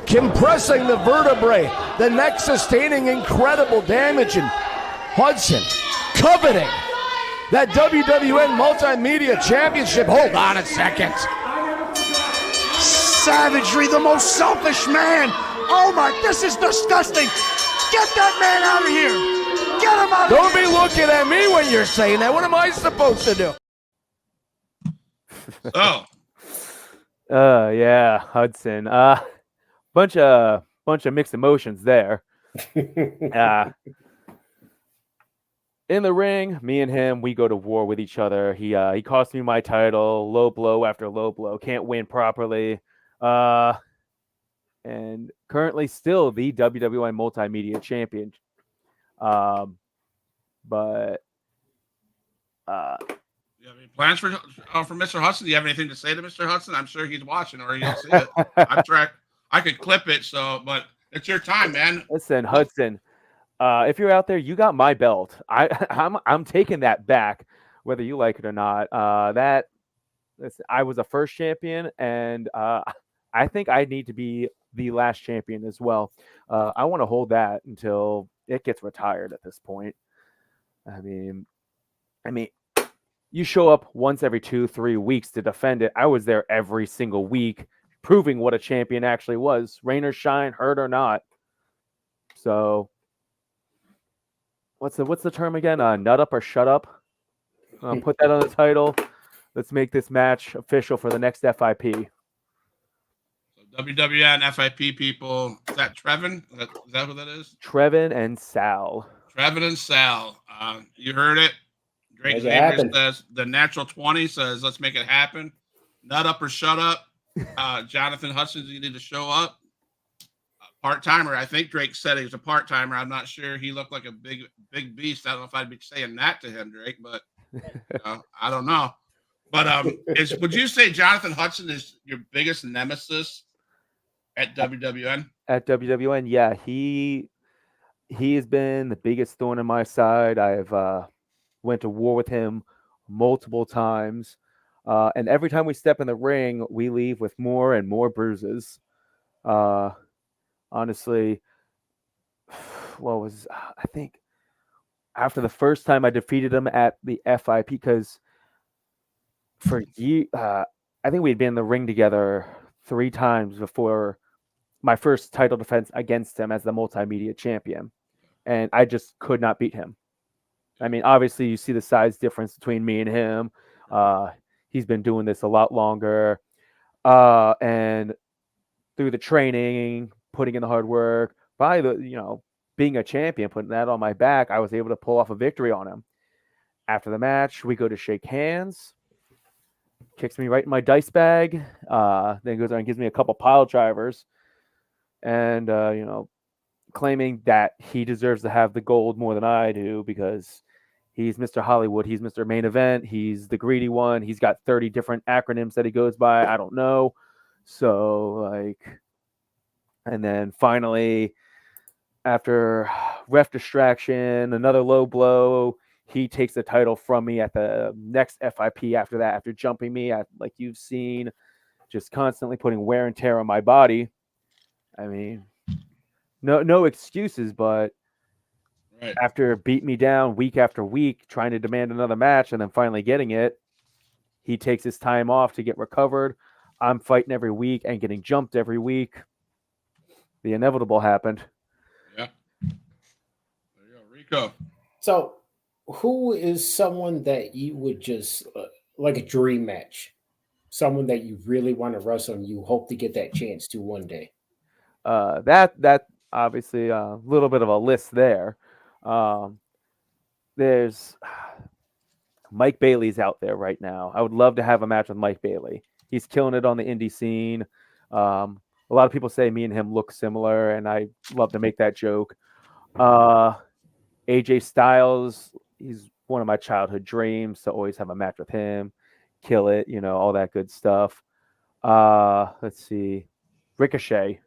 Compressing the vertebrae, the neck sustaining incredible damage, and Hudson coveting that WWN Multimedia Championship. Hold on a second.
Savagery, the most selfish man. Oh my, this is disgusting. Get that man out of here. Get him out of
Don't
here.
be looking at me when you're saying that. What am I supposed to do?
Oh,
Yeah, Hudson. Bunch of mixed emotions there. In the ring, me and him, we go to war with each other. He cost me my title, low blow after low blow. Can't win properly. And currently still the WWN Multimedia Champion. But
you have any plans for Mr. Hudson? Do you have anything to say to Mr. Hudson? I'm sure he's watching, or he'll see it. I could clip it, but it's your time, man.
Listen, Hudson. If you're out there, you got my belt. I'm taking that back, whether you like it or not. I was a first champion, and I think I need to be the last champion as well. I want to hold that until it gets retired. At this point, I mean, you show up once every 2-3 weeks to defend it. I was there every single week, proving what a champion actually was, rain or shine, hurt or not. So. What's the term again? Nut up or shut up? Put that on the title. Let's make this match official for the next FIP.
So WWN FIP people. Is that Trevin? Is that who that is?
Trevin and Sal. You heard it. Drake Xavier says the natural 20 says let's make it happen. Nut up or shut up. Jonathan Hudson, you need to show up. Part-timer. I think Drake said he was a part-timer. I'm not sure. He looked like a big beast. I don't know if I'd be saying that to him, Drake, but I don't know. But would you say Jonathan Hudson is your biggest nemesis at WWN? At WWN, yeah. He has been the biggest thorn in my side. I've went to war with him multiple times. And every time we step in the ring, we leave with more and more bruises. Honestly, I think after the first time I defeated him at the FIP, because for I think we'd been in the ring together 3 times before my first title defense against him as the multimedia champion, and I just could not beat him. I mean, obviously you see the size difference between me and him. He's been doing this a lot longer, and through the training, putting in the hard work, by being a champion, putting that on my back, I was able to pull off a victory on him. After the match, we go to shake hands. Kicks me right in my dice bag. Then goes on and gives me a couple pile drivers. And, claiming that he deserves to have the gold more than I do because he's Mr. Hollywood. He's Mr. Main Event. He's the greedy one. He's got 30 different acronyms that he goes by. I don't know. So, and then finally, after ref distraction, another low blow, he takes the title from me at the next FIP after that, after jumping me, like you've seen, just constantly putting wear and tear on my body. I mean, no excuses, but after beating me down week after week, trying to demand another match and then finally getting it, he takes his time off to get recovered. I'm fighting every week and getting jumped every week. The inevitable happened.
Yeah. There you go, Rico.
So, who is someone that you would just like a dream match? Someone that you really want to wrestle and you hope to get that chance to one day?
That obviously a little bit of a list there. There's Mike Bailey's out there right now. I would love to have a match with Mike Bailey. He's killing it on the indie scene. A lot of people say me and him look similar, and I love to make that joke. AJ Styles, he's one of my childhood dreams to always have a match with him, kill it, all that good stuff. Let's see. Ricochet.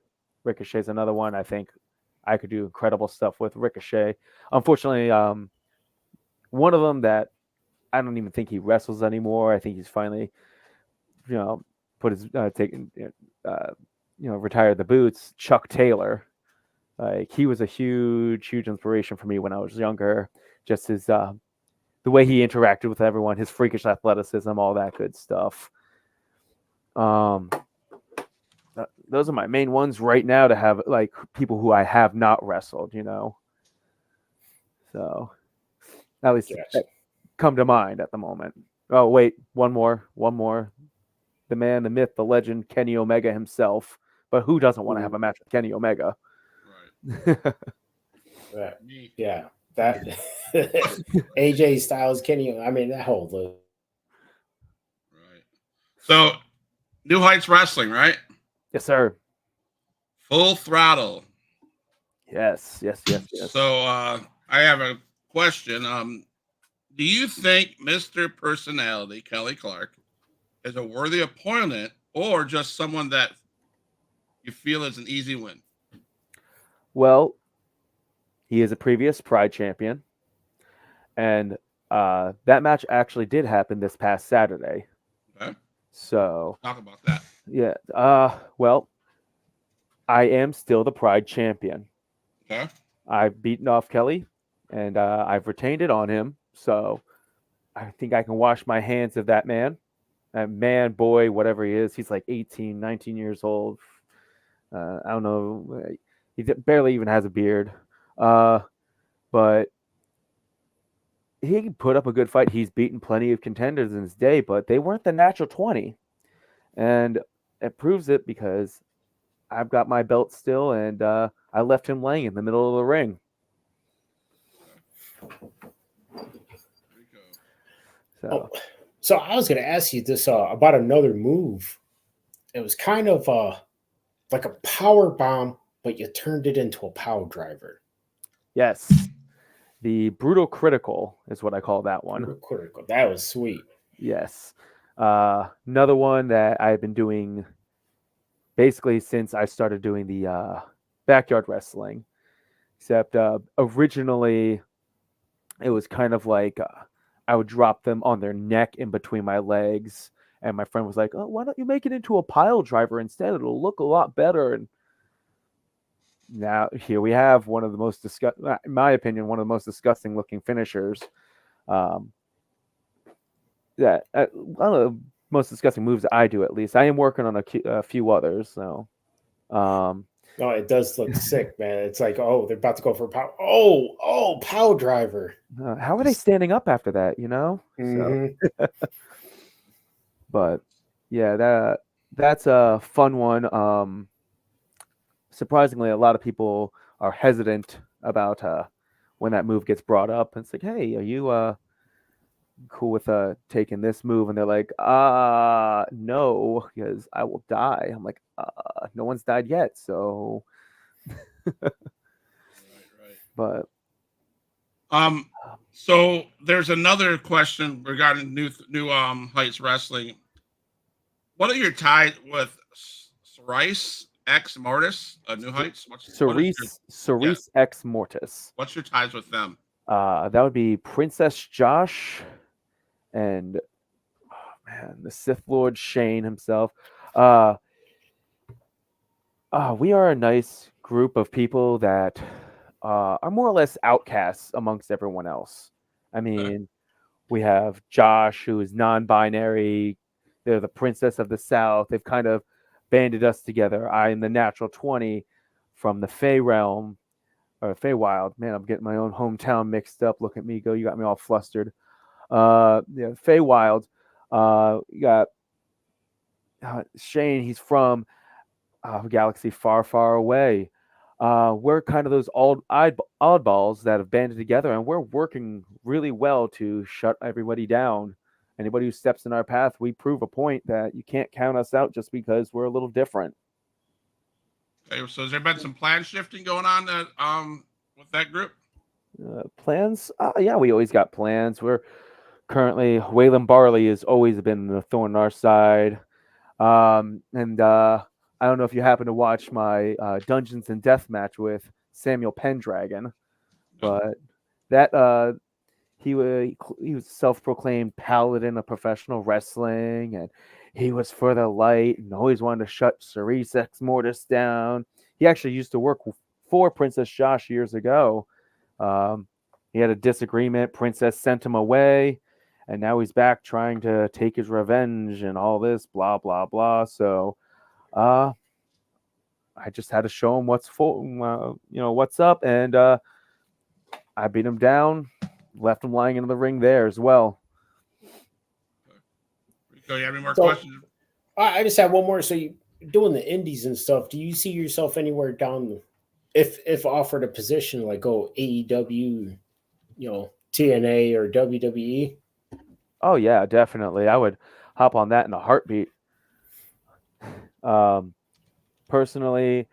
Ricochet's another one I think I could do incredible stuff with Ricochet. Unfortunately, one of them that I don't even think he wrestles anymore. I think he's finally, put his retired the boots. Chuck Taylor, like he was a huge inspiration for me when I was younger. Just his the way he interacted with everyone, his freakish athleticism, all that good stuff. Those are my main ones right now to have, like, people who I have not wrestled, So at least that come to mind at the moment. Oh, wait, one more. The man, the myth, the legend, Kenny Omega himself. But who doesn't want to have a match with Kenny Omega?
Right. Yeah. That AJ Styles, Kenny, I mean, that whole look.
Right. So, New Heights Wrestling, right?
Yes, sir.
Full Throttle.
Yes.
So, I have a question. Do you think Mr. Personality, Kelly Clark, is a worthy opponent or just someone that you feel is an easy win?
Well, he is a previous Pride champion. And that match actually did happen this past Saturday.
Okay.
So
talk about that.
Yeah. Well, I am still the Pride champion.
Okay.
I've beaten off Kelly, and I've retained it on him. So I think I can wash my hands of that man. Man, boy, whatever he is. He's like 18, 19 years old. I don't know. He barely even has a beard. But he put up a good fight. He's beaten plenty of contenders in his day, but they weren't the natural 20. And it proves it because I've got my belt still, and I left him laying in the middle of the ring.
So I was going to ask you this about another move. It was kind of like a power bomb, but you turned it into a power driver.
Yes. The Brutal Critical is what I call that one.
Brutal Critical. That was sweet.
Yes. Another one that I've been doing basically since I started doing the backyard wrestling. Except originally it was kind of like I would drop them on their neck in between my legs. And my friend was like, oh, why don't you make it into a pile driver instead? It'll look a lot better. And now here we have one of the most in my opinion, one of the most disgusting looking finishers. One of the most disgusting moves that I do, at least. I am working on a few others. So,
no, it does look sick, man. It's like, oh, they're about to go for a power. Oh, power driver.
How are they standing up after that?
Mm-hmm.
So, but yeah, that's a fun one. Surprisingly, a lot of people are hesitant about when that move gets brought up. It's like, hey, are you cool with taking this move?" And they're like, no, because I will die." I'm like, no one's died yet, so.
Right.
But
So there's another question regarding new Heights Wrestling. What are your ties with Cerise X Mortis, New Heights?
Cerise X Mortis.
What's your ties with them?
That would be Princess Josh and the Sith Lord Shane himself. We are a nice group of people that are more or less outcasts amongst everyone else. I mean, we have Josh, who is non-binary. They're the Princess of the South. They've kind of banded us together. I am the Natural 20 from the Fey realm, or Feywild. Man, I'm getting my own hometown mixed up. Look at me go. You got me all flustered. Feywild. You got Shane. He's from a galaxy far, far away. We're kind of those oddballs that have banded together, and we're working really well to shut everybody down. Anybody who steps in our path, we prove a point that you can't count us out just because we're a little different.
Okay, so has there been some plan shifting going on with that group?
Plans? Yeah, we always got plans. We're currently Waylon Barley has always been the thorn in our side, and I don't know if you happen to watch my Dungeons and Death match with Samuel Pendragon, but that he was self-proclaimed paladin of professional wrestling, and he was for the light and always wanted to shut Cerise X Mortis down. He actually used to work for Princess Josh years ago. He had a disagreement. Princess sent him away, and now he's back trying to take his revenge and all this blah blah blah. So I just had to show him what's up, and I beat him down, left him lying in the ring there as well.
Rico, you have any more questions?
I just have one more. So you doing the indies and stuff, do you see yourself anywhere down, if offered a position like AEW, TNA or WWE?
Oh yeah, definitely. I would hop on that in a heartbeat. Personally,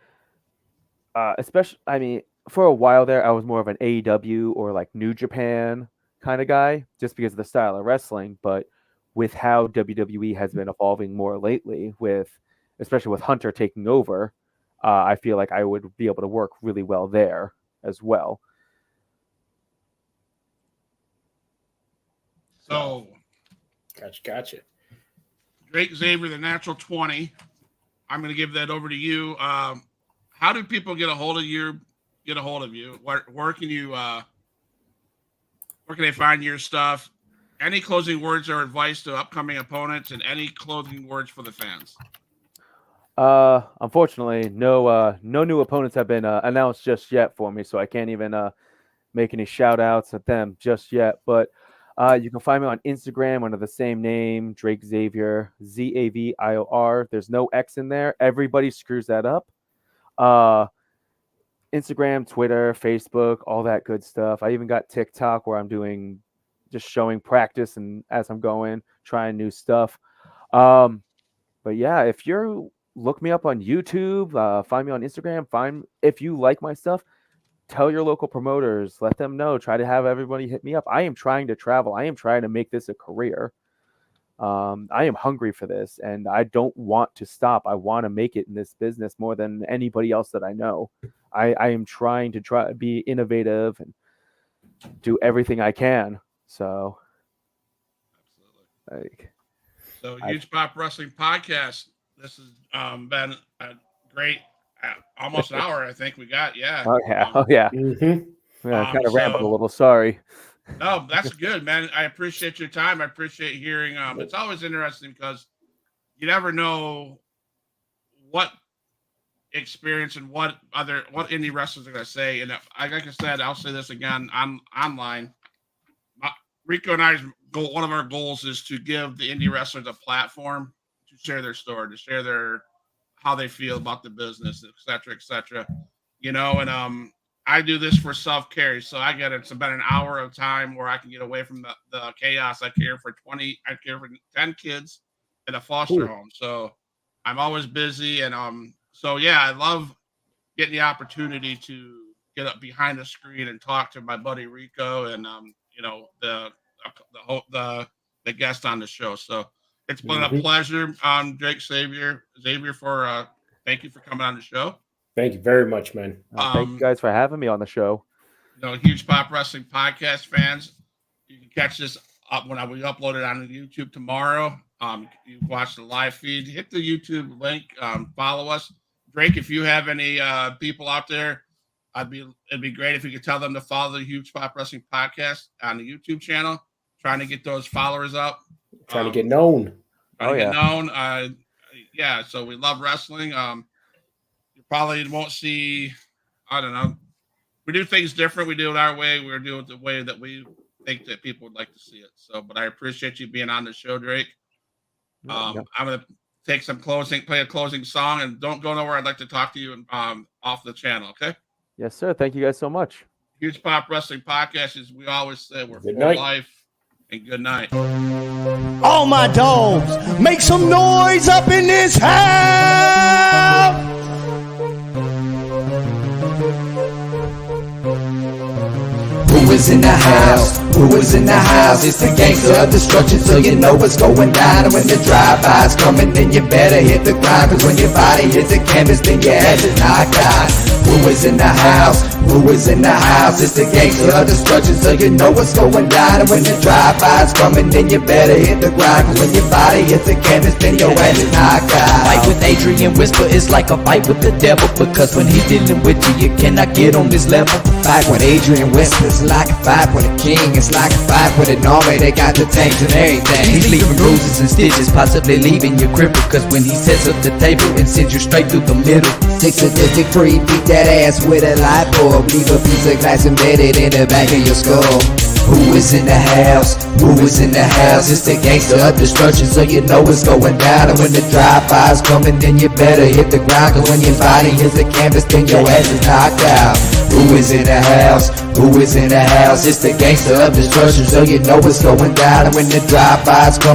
especially, I mean, for a while there, I was more of an AEW or like New Japan kind of guy, just because of the style of wrestling. But with how WWE has been evolving more lately, especially with Hunter taking over, I feel like I would be able to work really well there as well.
So,
Gotcha.
Drake Zavior, the Natural 20. I'm going to give that over to you. How do people get a hold of you? Where can you? Where can they find your stuff? Any closing words or advice to upcoming opponents, and any closing words for the fans?
Unfortunately, no new opponents have been announced just yet for me, so I can't even make any shout outs at them just yet. But you can find me on Instagram under the same name, Drake Zavior, Zavior. There's no X in there. Everybody screws that up. Instagram, Twitter, Facebook, all that good stuff. I even got TikTok where I'm just showing practice and as I'm going, trying new stuff. But yeah, if you're look me up on YouTube, find me on Instagram, if you like my stuff, tell your local promoters, let them know, try to have everybody hit me up. I am trying to travel. I am trying to make this a career. I am hungry for this, and I don't want to stop. I want to make it in this business more than anybody else that I know. I am trying to be innovative and do everything I can. So,
Huge Pop Wrestling Podcast. This has been a great, almost an hour. I think we got. Yeah.
Oh yeah.
Mm-hmm.
Yeah, I kind of rambled a little. Sorry.
No, that's good, man. I appreciate your time. I appreciate hearing. It's always interesting because you never know what experience and what indie wrestlers are going to say. And like I said, I'll say this again online. Rico and I's goal, one of our goals is to give the indie wrestlers a platform to share their story, to share how they feel about the business, et cetera, et cetera. And I do this for self-care, so I get it's about an hour of time where I can get away from the chaos. I care for 10 kids in a foster home, so I'm always busy, and so yeah, I love getting the opportunity to get up behind the screen and talk to my buddy Rico and you know, the guest on the show. So it's been a pleasure, Jake Zavior for thank you for coming on the show.
Thank you very much, man.
Thank you guys for having me on the show.
You know, Huge Pop Wrestling Podcast fans, you can catch this up when we upload it on YouTube tomorrow. You watch the live feed, hit the YouTube link, follow us. Drake, if you have any people out there, it'd be great if you could tell them to follow the Huge Pop Wrestling Podcast on the YouTube channel. Trying to get those followers up.
Trying to get known.
Yeah, so we love wrestling. You probably won't see, I don't know. We do things different. We do it our way. We're doing it the way that we think that people would like to see it. So, but I appreciate you being on the show, Drake. I'm going to play a closing song, and don't go nowhere. I'd like to talk to you off the channel, okay?
Yes, sir. Thank you guys so much.
Huge Pop Wrestling Podcast, as we always say, we're
Good
for
night.
life, and good night.
All my dogs, make some noise up in this house.
Who is in the house? Who is in the house? It's the gangster of destruction, so you know what's going down. And when the drive-by's coming, then you better hit the grind. Cause when your body hits the canvas, then your ass is knocked out. Who is in the house? Who is in the house? It's the gangster of destruction, so you know what's going down. And when the drive-by's coming, then you better hit the grind. Cause when your body hits the canvas, then your ass is knocked out. Fight with Adrian Whisper is like a fight with the devil, because when he's dealing with you, you cannot get on this level. Fight with Adrian Whisper is like a fight with a king. It's like a fight with an army. They got the tanks and everything. He's leaving bruises and stitches, possibly leaving you crippled. Cause when he sets up the table and sends you straight through the middle. Six sadistic free, beat that ass with a light bulb. Leave a piece of glass embedded in the back of your skull. Who is in the house? Who is in the house? It's the gangster of destruction, so you know what's going down. And when the drive-by's coming, then you better hit the ground. Cause when your body hits the canvas, then your ass is knocked out. Who is in the house? Who is in the house? It's the gangster of destruction, so you know what's going down. And when the drive-by's coming,